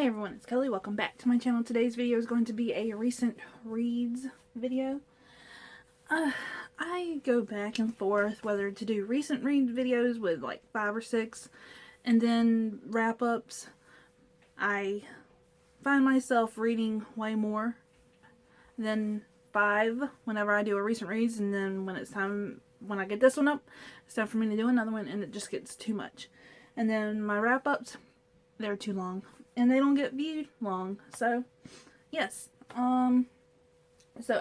Hey everyone, it's Kelly. Welcome back to my channel. Today's video is going to be a recent reads video. I go back and forth whether to do recent read videos with like 5 or 6 and then wrap-ups. I find myself reading way more than 5 whenever I do a recent reads, and then when I get this one up, it's time for me to do another one, and it just gets too much. And then my wrap-ups, they're too long and they don't get viewed long. So yes, so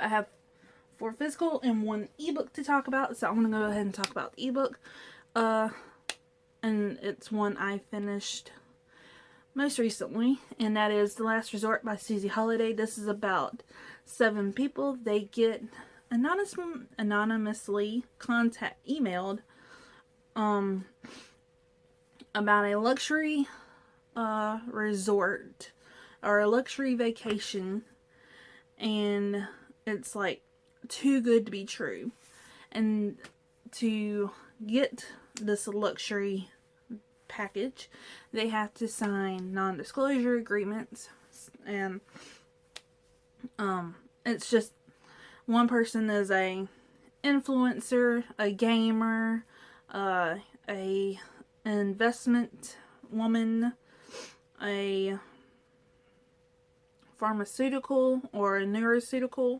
I have 4 physical and 1 ebook to talk about, so I'm gonna go ahead and talk about the ebook. And it's one I finished most recently, and that is The Last Resort by Susie Holiday. This is about 7 people. They get anonymously emailed about a luxury resort or a luxury vacation, and it's like too good to be true. And to get this luxury package, they have to sign non-disclosure agreements, and it's just one person is a influencer, a gamer, a investment woman, a pharmaceutical or a neuroceutical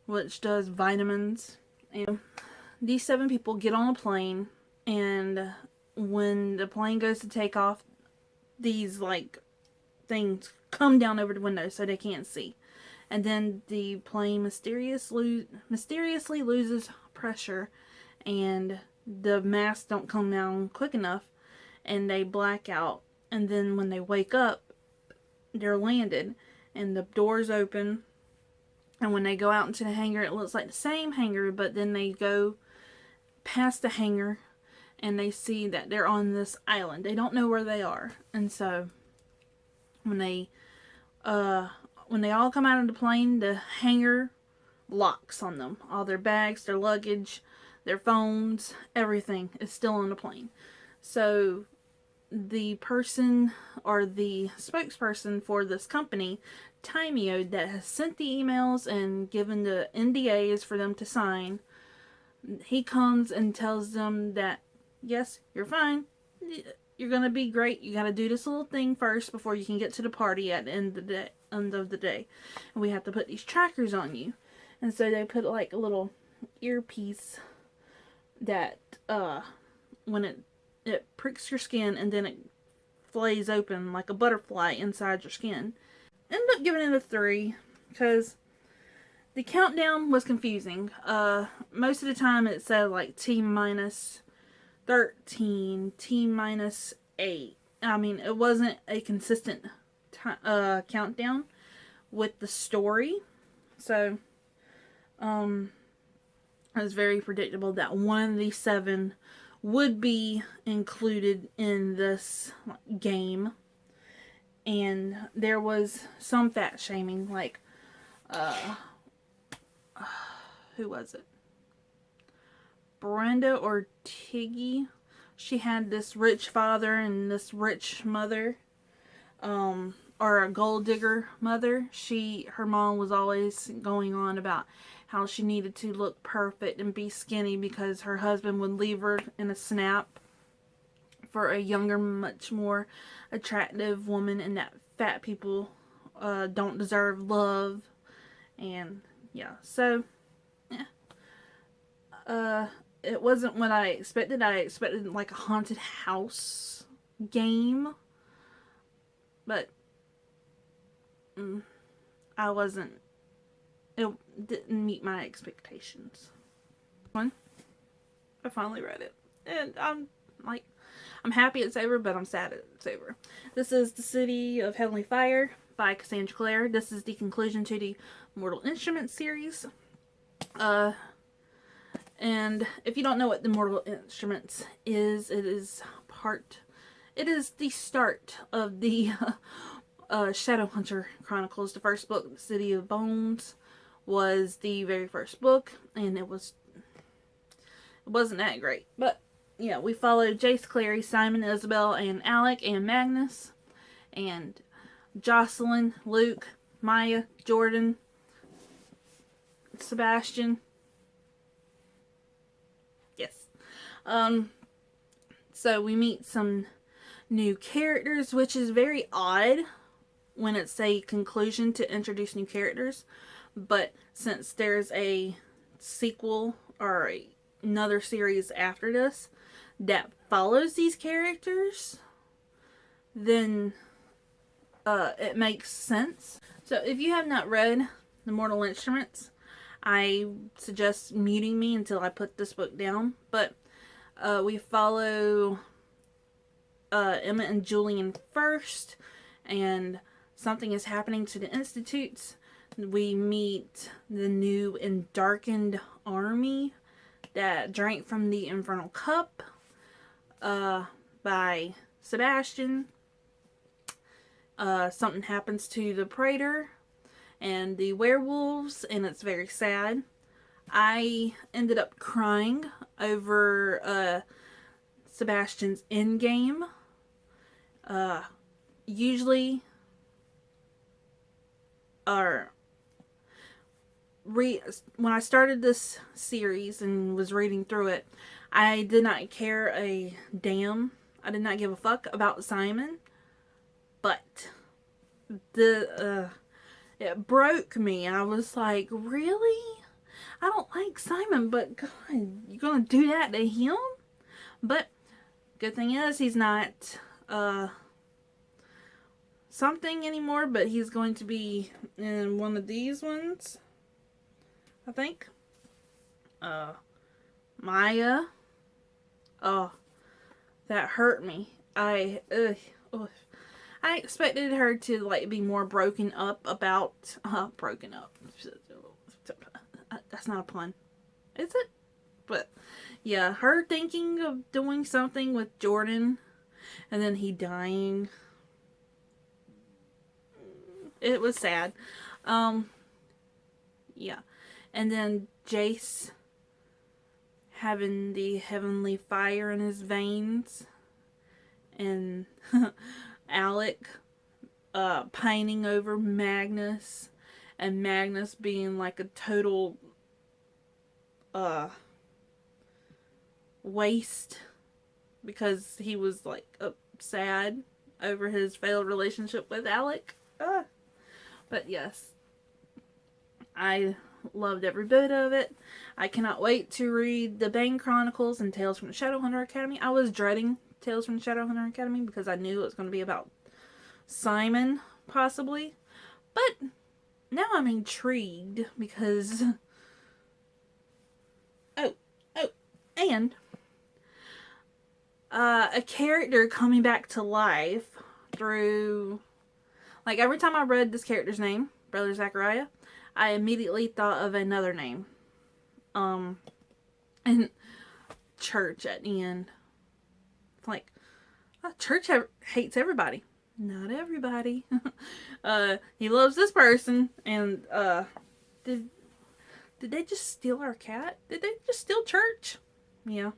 which does vitamins. And these 7 people get on a plane, and when the plane goes to take off, these like things come down over the window so they can't see, and then the plane mysteriously loses pressure, and the masks don't come down quick enough, and they black out. And then when they wake up, they're landed and the doors open, and when they go out into the hangar, it looks like the same hangar, but then they go past the hangar and they see that they're on this island. They don't know where they are. And so when they all come out of the plane, the hangar locks on them. All their bags, their luggage, their phones, everything is still on the plane. So the person or the spokesperson for this company, Timeo, that has sent the emails and given the NDAs for them to sign, he comes and tells them that yes, you're fine, you're gonna be great, you gotta do this little thing first before you can get to the party at the end of the day, and we have to put these trackers on you. And so they put like a little earpiece that when it pricks your skin, and then it flays open like a butterfly inside your skin. Ended up giving it a 3 because the countdown was confusing. Most of the time it said like T-13, T-8. I mean, it wasn't a consistent countdown with the story. So it was very predictable that one of these 7 would be included in this game. And there was some fat shaming, like who was it? Brenda or Tiggy. She had this rich father and this rich mother, or a gold digger mother. Her mom was always going on about how she needed to look perfect and be skinny because her husband would leave her in a snap for a younger, much more attractive woman, and that fat people don't deserve love. And yeah, so yeah. It wasn't what I expected. I expected like a haunted house game, but I wasn't. It didn't meet my expectations. I finally read it, and I'm happy it's over, but I'm sad it's over. This is The City of Heavenly Fire by Cassandra Clare. This is the conclusion to the Mortal Instruments series. And if you don't know what the Mortal Instruments is, it is the start of the Shadowhunter Chronicles. The first book, The City of Bones, was the very first book, and it wasn't that great. But yeah, we followed Jace, Clary, Simon, Isabel, and Alec, and Magnus. And Jocelyn, Luke, Maya, Jordan, Sebastian. Yes. So we meet some new characters, which is very odd when it's a conclusion to introduce new characters. But since there's a sequel or another series after this that follows these characters, then it makes sense. So if you have not read The Mortal Instruments, I suggest muting me until I put this book down. But we follow Emma and Julian first, and something is happening to the Institutes. We meet the new and darkened army that drank from the Infernal Cup by Sebastian. Something happens to the Praetor and the werewolves, and it's very sad. I ended up crying over Sebastian's endgame. Usually, when I started this series and was reading through it, I did not care a damn. I did not give a fuck about Simon. But it broke me. I was like, really? I don't like Simon, but God, you're gonna do that to him? But good thing is he's not something anymore, but he's going to be in one of these ones, I think. Maya. Oh, that hurt me. I expected her to like be more broken up about broken up. That's not a pun, is it? But yeah, her thinking of doing something with Jordan and then he dying. It was sad. Yeah. And then Jace having the heavenly fire in his veins, and Alec pining over Magnus, and Magnus being like a total waste because he was like sad over his failed relationship with Alec. But yes, I loved every bit of it. I cannot wait to read the Bane Chronicles and Tales from the Shadowhunter Academy. I was dreading Tales from the Shadowhunter Academy because I knew it was going to be about Simon, possibly. But now I'm intrigued because... and a character coming back to life through... Like, every time I read this character's name, Brother Zachariah, I immediately thought of another name. And Church at the end. Like, Church hates everybody. Not everybody. He loves this person. And, did they just steal our cat? Did they just steal Church? Yeah.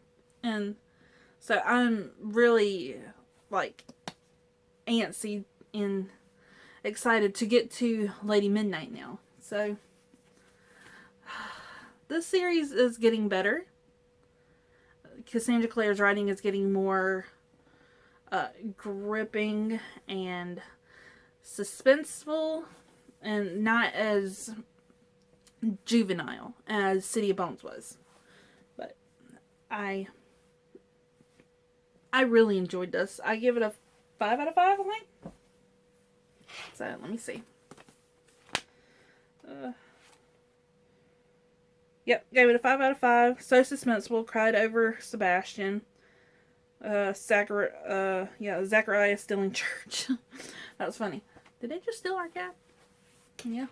And so I'm really, like, antsy and excited to get to Lady Midnight now. So, this series is getting better. Cassandra Clare's writing is getting more gripping and suspenseful, and not as juvenile as City of Bones was. But I really enjoyed this. I give it a 5 out of 5, I think. So, let me see. Yep, gave it a 5 out of 5. So suspenseful. Cried over Sebastian. Zachariah stealing Church. That was funny. Did they just steal our cat? Yeah.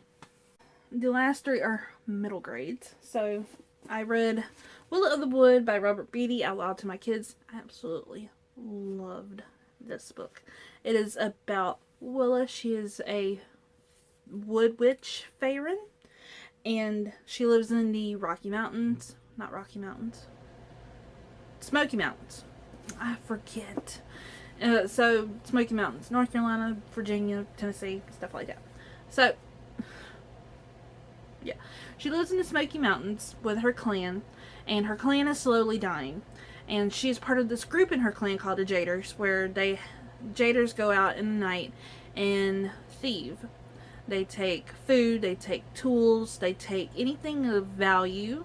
The last 3 are middle grades. So, I read Willow of the Wood by Robert Beatty out loud to my kids. I absolutely loved this book. It is about Willow. She is a wood witch Faerun, and she lives in the Rocky Mountains. Not Rocky Mountains. Smoky Mountains. I forget. So, Smoky Mountains, North Carolina, Virginia, Tennessee, stuff like that. So, yeah. She lives in the Smoky Mountains with her clan, and her clan is slowly dying. And she's part of this group in her clan called the Jaders, where Jaders go out in the night and thieve. They take food, they take tools, they take anything of value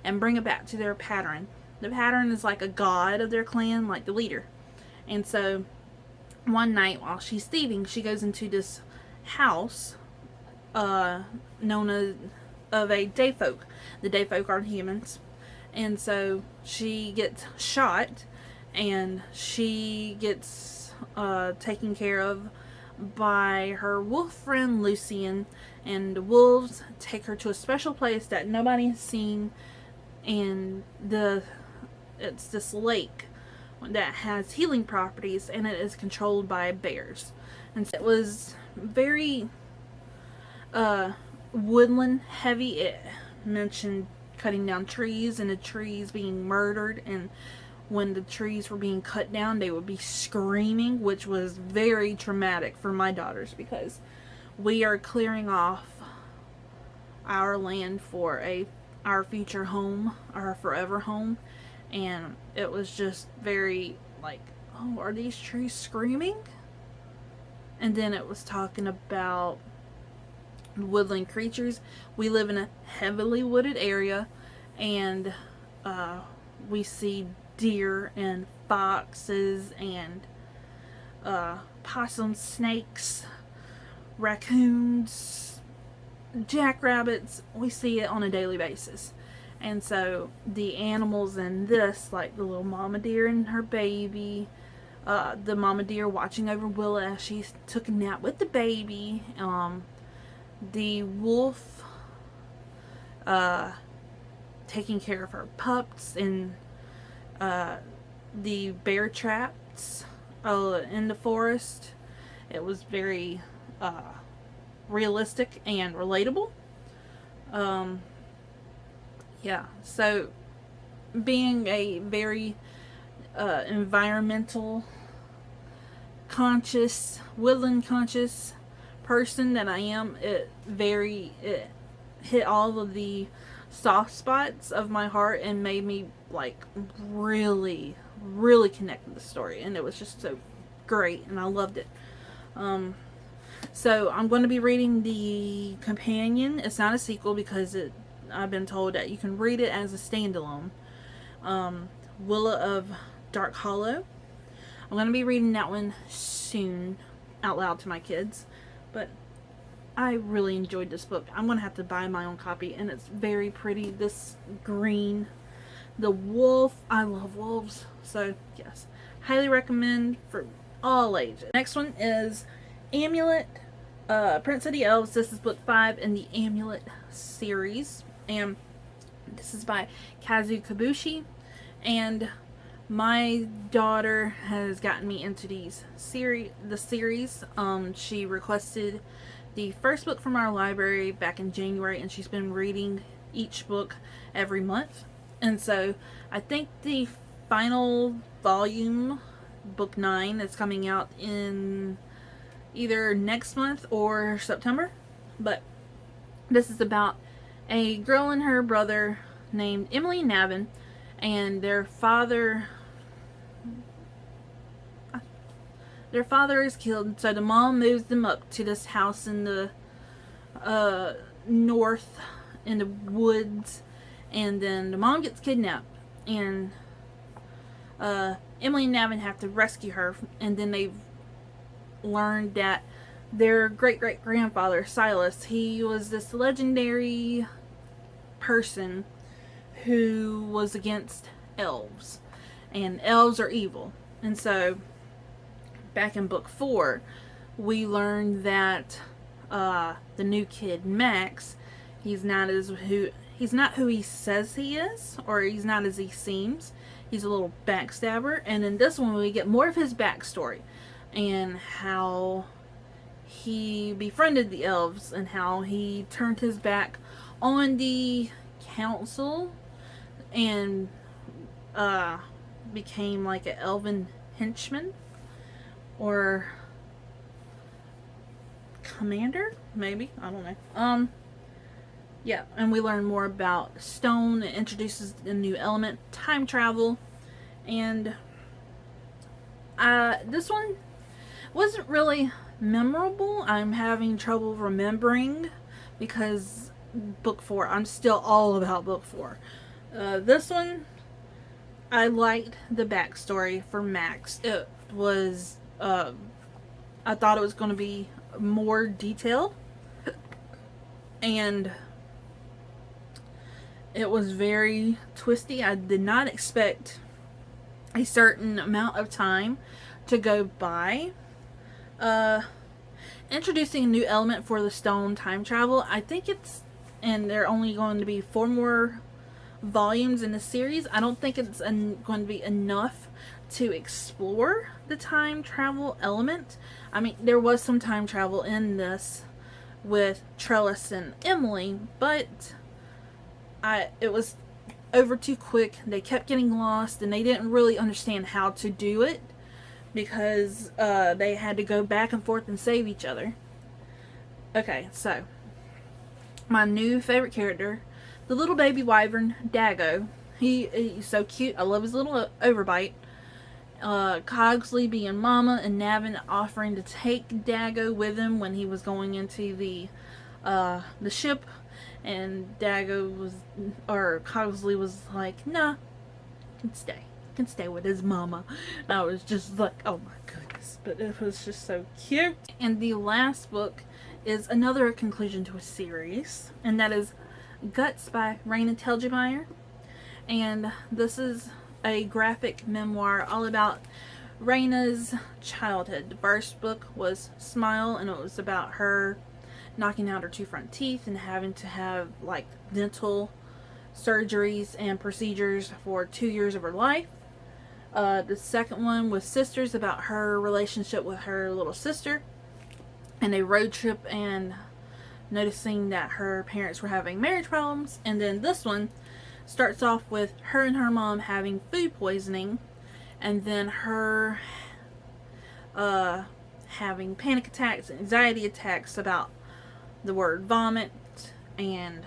and bring it back to their pattern. The pattern is like a god of their clan, like the leader. And so one night while she's thieving, she goes into this house known as of a day folk. The day folk are humans. And so she gets shot, and she gets taken care of by her wolf friend Lucian, and the wolves take her to a special place that nobody has seen, and it's this lake that has healing properties, and it is controlled by bears. And so it was very woodland heavy. It mentioned cutting down trees and the trees being murdered, and when the trees were being cut down they would be screaming, which was very traumatic for my daughters because we are clearing off our land for our future home, our forever home, and it was just very like, oh, are these trees screaming? And then it was talking about woodland creatures. We live in a heavily wooded area, and we see deer and foxes and possums, snakes, raccoons, jackrabbits. We see it on a daily basis. And so the animals in this, like the little mama deer and her baby, the mama deer watching over Willow as she took a nap with the baby, the wolf taking care of her pups, and the bear traps in the forest. It was very realistic and relatable. Yeah, so being a very environmental conscious, woodland conscious person that I am, it hit all of the soft spots of my heart and made me like really connect with the story, and it was just so great and I loved it. So I'm going to be reading the companion. It's not a sequel because I've been told that you can read it as a standalone. Willow of Dark Hollow. I'm going to be reading that one soon out loud to my kids, but I really enjoyed this book. I'm going to have to buy my own copy, and it's very pretty. This green, the wolf, I love wolves, so yes, highly recommend for all ages. Next one is Amulet, Prince of the Elves. This is book 5 in the Amulet series, and this is by Kazu Kabushi, and my daughter has gotten me into the series. She requested the first book from our library back in January, and she's been reading each book every month. And so I think the final volume, book 9, is coming out in either next month or September. But this is about a girl and her brother named Emily and Navin, and their father is killed, so the mom moves them up to this house in the north in the woods, and then the mom gets kidnapped, and Emily and Navin have to rescue her, and then they've learned that their great-great-grandfather, Silas, he was this legendary person who was against elves, and elves are evil. And so back in book 4 we learned that the new kid Max, he's not who he says he is, or he's not as he seems. He's a little backstabber, and in this one we get more of his backstory and how he befriended the elves and how he turned his back on the council and became like an elven henchman. or commander, maybe, I don't know. Yeah, and we learn more about stone. It introduces a new element, time travel, and this one wasn't really memorable. I'm having trouble remembering because book 4, I'm still all about book 4. This one, I liked the backstory for Max. It was, I thought it was going to be more detailed, and it was very twisty. I did not expect a certain amount of time to go by. Introducing a new element for the stone time travel. I think it's, and there are only going to be 4 more volumes in the series. I don't think it's going to be enough to explore the time travel element. I mean, there was some time travel in this with Trellis and Emily, but it was over too quick. They kept getting lost, and they didn't really understand how to do it because they had to go back and forth and save each other. Okay, so my new favorite character, the little baby wyvern, Dago. He's so cute. I love his little overbite. Cogsley being mama and Navin offering to take Dago with him when he was going into the ship, and Dago was, or Cogsley was like, nah, can stay with his mama. And I was just like, oh my goodness, but it was just so cute. And the last book is another conclusion to a series, and that is Guts by Raina Telgemeier. And this is a graphic memoir all about Raina's childhood. The first book was Smile, and it was about her knocking out her 2 front teeth and having to have like dental surgeries and procedures for 2 years of her life. The second one was Sisters, about her relationship with her little sister and a road trip and noticing that her parents were having marriage problems. And then this one starts off with her and her mom having food poisoning, and then her having panic attacks, anxiety attacks about the word vomit and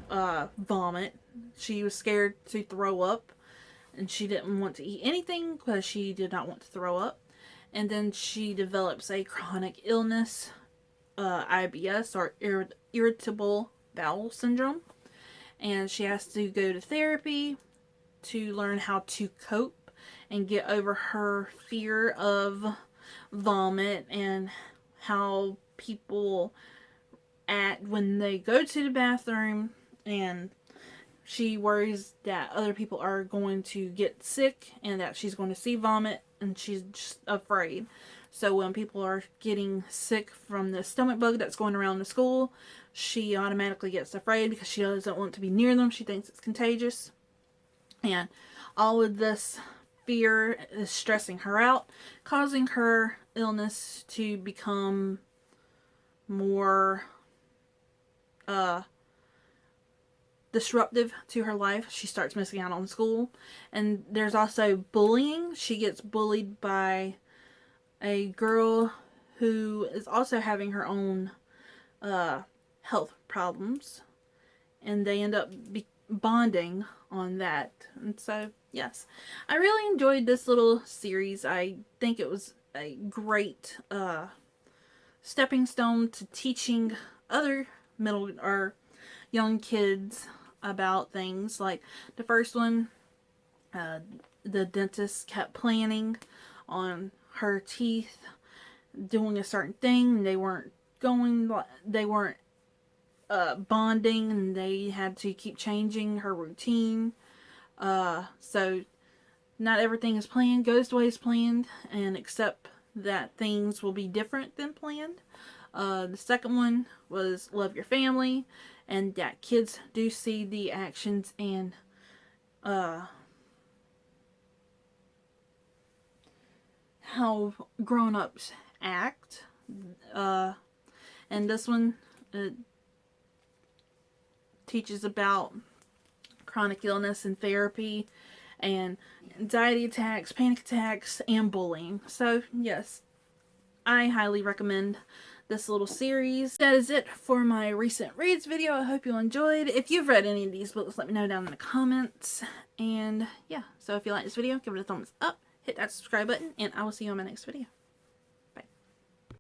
vomit. She was scared to throw up, and she didn't want to eat anything because she did not want to throw up. And then she develops a chronic illness, IBS, or irritable bowel syndrome. And she has to go to therapy to learn how to cope and get over her fear of vomit and how people act when they go to the bathroom, and she worries that other people are going to get sick and that she's going to see vomit, and she's just afraid. So when people are getting sick from the stomach bug that's going around the school, she automatically gets afraid because she doesn't want to be near them. She thinks it's contagious. And all of this fear is stressing her out, causing her illness to become more disruptive to her life. She starts missing out on school. And there's also bullying. She gets bullied by a girl who is also having her own health problems, and they end up bonding on that. And so, yes, I really enjoyed this little series. I think it was a great stepping stone to teaching other middle or young kids about things. Like the first one, the dentist kept planning on her teeth doing a certain thing, and they weren't bonding, and they had to keep changing her routine. So not everything is planned goes the way it's planned, and accept that things will be different than planned. The second one was Love Your Family, and that kids do see the actions and how grown-ups act. And this one teaches about chronic illness and therapy and anxiety attacks, panic attacks, and bullying. So yes, I highly recommend this little series. That is it for my recent reads video. I hope you enjoyed. If you've read any of these books, let me know down in the comments. And yeah, so if you like this video, give it a thumbs up, hit that subscribe button, and I will see you on my next video.